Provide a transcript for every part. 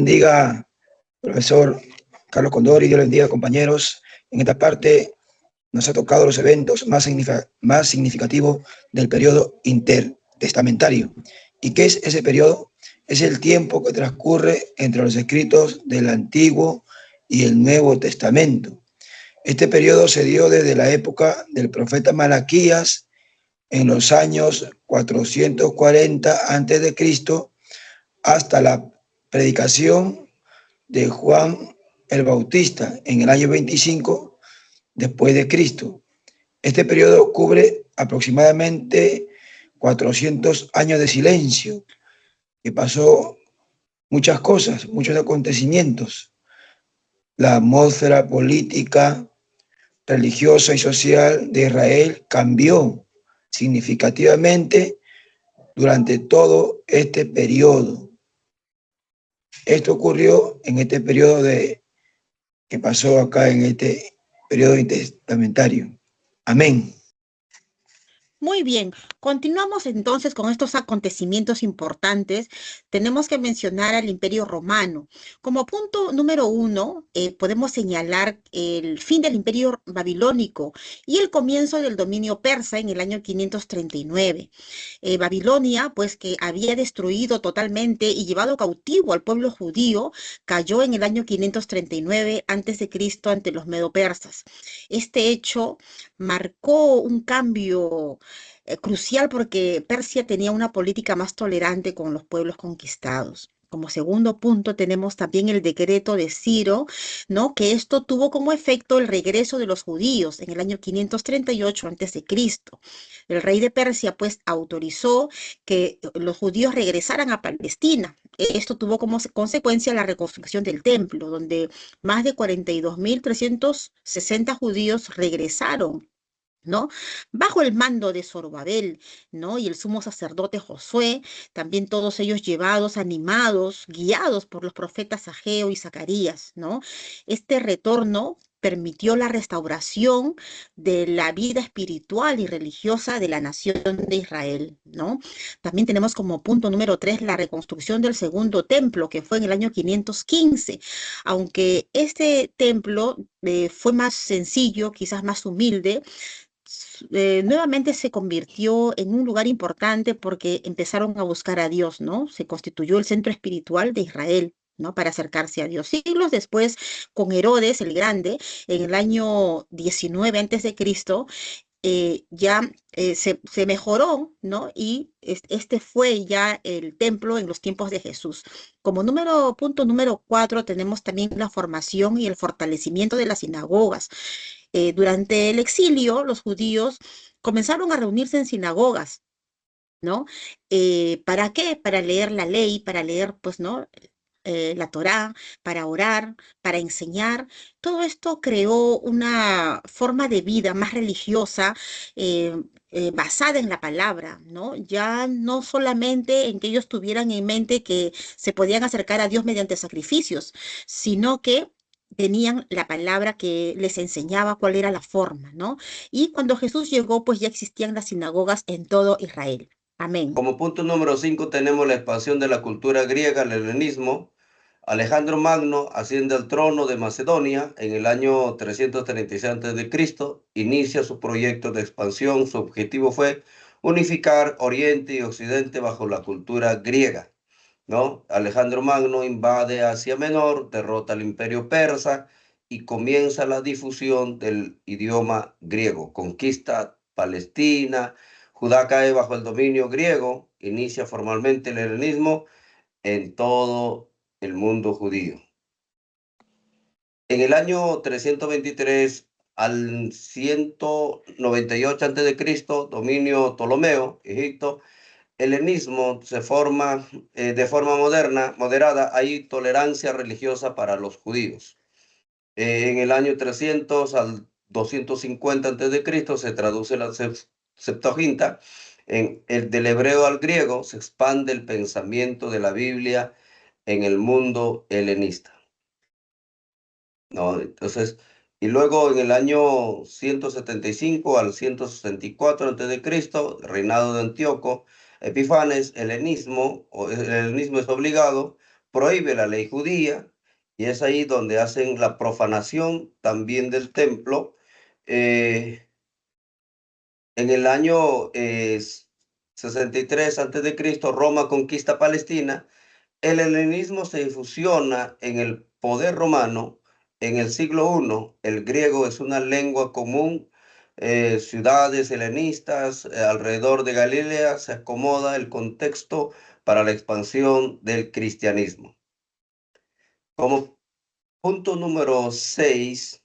Bendiga, profesor Carlos Condori, Dios le bendiga, compañeros. En esta parte nos ha tocado los eventos más significativos del periodo intertestamentario. ¿Y qué es ese periodo? Es el tiempo que transcurre entre los escritos del Antiguo y el Nuevo Testamento. Este periodo se dio desde la época del profeta Malaquías en los años 440 a.C. hasta la predicación de Juan el Bautista en el año 25 después de Cristo. Este periodo cubre aproximadamente 400 años de silencio, que pasó muchas cosas, muchos acontecimientos. La atmósfera política, religiosa y social de Israel cambió significativamente durante todo este periodo. Esto ocurrió en este periodo que pasó acá en este periodo intertestamentario. Amén. Muy bien, continuamos entonces con estos acontecimientos importantes. Tenemos que mencionar al Imperio Romano. Como punto número 1, podemos señalar el fin del Imperio Babilónico y el comienzo del dominio persa en el año 539. Babilonia, pues que había destruido totalmente y llevado cautivo al pueblo judío, cayó en el año 539 a.C. ante los medo-persas. Este hecho marcó un cambio crucial porque Persia tenía una política más tolerante con los pueblos conquistados. Como segundo punto tenemos también el decreto de Ciro, ¿no? Que esto tuvo como efecto el regreso de los judíos en el año 538 a.C. El rey de Persia pues autorizó que los judíos regresaran a Palestina. Esto tuvo como consecuencia la reconstrucción del templo, donde más de 42.360 judíos regresaron, ¿no? Bajo el mando de Zorobabel, ¿no? Y el sumo sacerdote Josué, también todos ellos llevados, animados, guiados por los profetas Ageo y Zacarías, ¿no? Este retorno permitió la restauración de la vida espiritual y religiosa de la nación de Israel, ¿no? También tenemos como punto número 3 la reconstrucción del segundo templo, que fue en el año 515, aunque este templo fue más sencillo, quizás más humilde. Nuevamente se convirtió en un lugar importante porque empezaron a buscar a Dios, ¿no? Se constituyó el centro espiritual de Israel, ¿no? Para acercarse a Dios. Siglos después, con Herodes el Grande, en el año 19 antes de Cristo, ya se mejoró, ¿no? Y este fue ya el templo en los tiempos de Jesús. Como punto número 4, tenemos también la formación y el fortalecimiento de las sinagogas. Durante el exilio, los judíos comenzaron a reunirse en sinagogas, ¿no? ¿Para qué? Para leer la ley, para leer, pues, ¿no? La Torá, para orar, para enseñar. Todo esto creó una forma de vida más religiosa, eh, basada en la palabra, ¿no? Ya no solamente en que ellos tuvieran en mente que se podían acercar a Dios mediante sacrificios, sino que tenían la palabra que les enseñaba cuál era la forma, ¿no? Y cuando Jesús llegó, pues ya existían las sinagogas en todo Israel. Amén. Como punto número 5 tenemos la expansión de la cultura griega, el helenismo. Alejandro Magno asciende al trono de Macedonia en el año 336 a.C., inicia su proyecto de expansión. Su objetivo fue unificar Oriente y Occidente bajo la cultura griega, ¿no? Alejandro Magno invade Asia Menor, derrota al imperio persa y comienza la difusión del idioma griego. Conquista Palestina, Judá cae bajo el dominio griego, inicia formalmente el helenismo en todo el mundo judío. En el año 323 al 198 a.C., dominio Ptolomeo, Egipto, el helenismo se forma de forma moderada. Hay tolerancia religiosa para los judíos. En el año 300 al 250 a.C. se traduce la Septuaginta. Del hebreo al griego se expande el pensamiento de la Biblia en el mundo helenista, ¿no? Entonces, y luego en el año 175 al 164 a.C., reinado de Antíoco Epifanes, el helenismo es obligado prohíbe la ley judía, y es ahí donde hacen la profanación también del templo. En el año 63 a.C., Roma conquista Palestina. El helenismo se difusiona en el poder romano. En el siglo I, el griego es una lengua común. Ciudades helenistas alrededor de Galilea se acomoda el contexto para la expansión del cristianismo. Como punto número 6,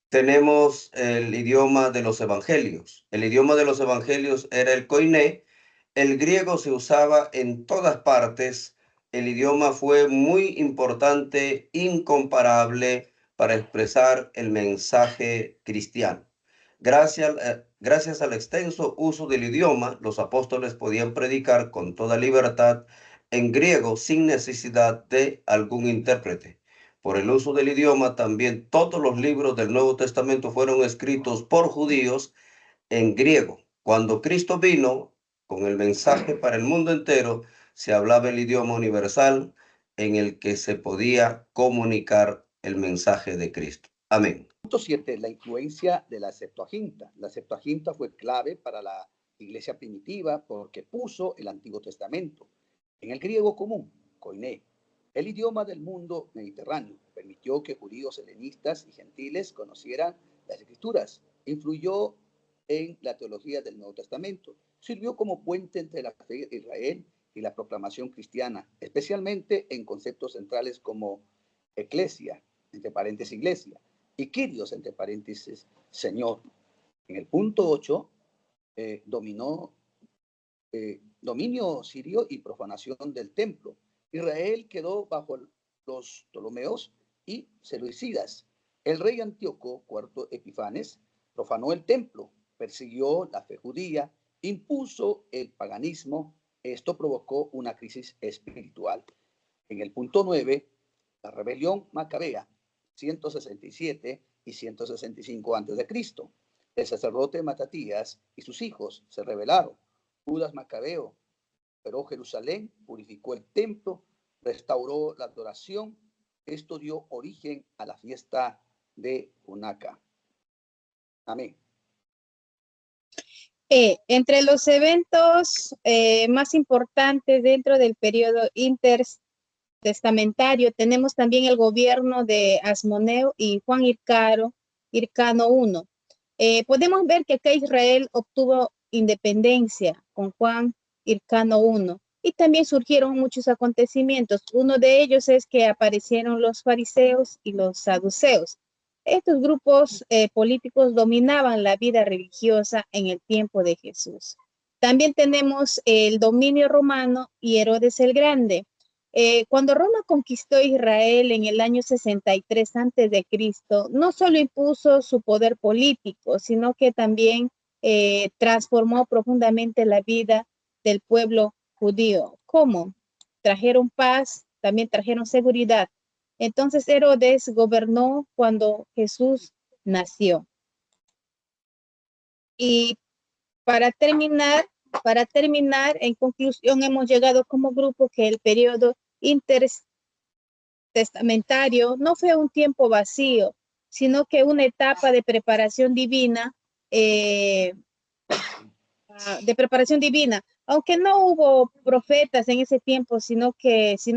tenemos el idioma de los evangelios. El idioma de los evangelios era el koiné. El griego se usaba en todas partes. El idioma fue muy importante, incomparable para expresar el mensaje cristiano. Gracias al extenso uso del idioma, los apóstoles podían predicar con toda libertad en griego sin necesidad de algún intérprete. Por el uso del idioma, también todos los libros del Nuevo Testamento fueron escritos por judíos en griego. Cuando Cristo vino con el mensaje para el mundo entero, se hablaba el idioma universal en el que se podía comunicar el mensaje de Cristo. Amén. Punto 7. La influencia de la Septuaginta. La Septuaginta fue clave para la iglesia primitiva porque puso el Antiguo Testamento en el griego común, koiné, el idioma del mundo mediterráneo. Permitió que judíos, helenistas y gentiles conocieran las escrituras. Influyó en la teología del Nuevo Testamento. Sirvió como puente entre la fe de Israel y la proclamación cristiana, especialmente en conceptos centrales como eclesia, entre paréntesis iglesia, y Kyrios, entre paréntesis Señor. En el punto 8, dominio sirio y profanación del templo. Israel quedó bajo los Ptolomeos y Seleucidas. El rey Antíoco IV Epifanes profanó el templo, persiguió la fe judía, impuso el paganismo. Esto provocó una crisis espiritual. En el punto 9, la rebelión macabea, 167 y 165 a.C. El sacerdote Matatías y sus hijos se rebelaron. Judas Macabeo recuperó Jerusalén, purificó el templo, restauró la adoración. Esto dio origen a la fiesta de Hanukkah. Amén. Entre los eventos más importantes dentro del periodo intertestamentario tenemos también el gobierno de Asmoneo y Juan Hircano I. Podemos ver que acá Israel obtuvo independencia con Juan Hircano I y también surgieron muchos acontecimientos. Uno de ellos es que aparecieron los fariseos y los saduceos. Estos grupos políticos dominaban la vida religiosa en el tiempo de Jesús. También tenemos el dominio romano y Herodes el Grande. Cuando Roma conquistó Israel en el año 63 a.C., no solo impuso su poder político, sino que también transformó profundamente la vida del pueblo judío. ¿Cómo? Trajeron paz, también trajeron seguridad. Entonces Herodes gobernó cuando Jesús nació. Y para terminar, en conclusión, hemos llegado como grupo que el periodo intertestamentario no fue un tiempo vacío, sino que una etapa de preparación divina, aunque no hubo profetas en ese tiempo, sino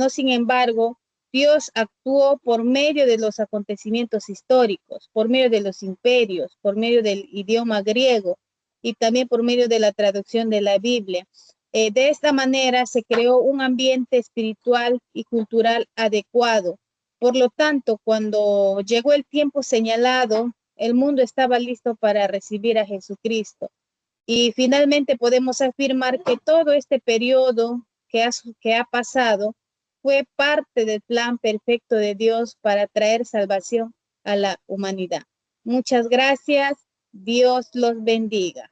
sin embargo, Dios actuó por medio de los acontecimientos históricos, por medio de los imperios, por medio del idioma griego y también por medio de la traducción de la Biblia. De esta manera se creó un ambiente espiritual y cultural adecuado. Por lo tanto, cuando llegó el tiempo señalado, el mundo estaba listo para recibir a Jesucristo. Y finalmente podemos afirmar que todo este periodo que ha pasado fue parte del plan perfecto de Dios para traer salvación a la humanidad. Muchas gracias. Dios los bendiga.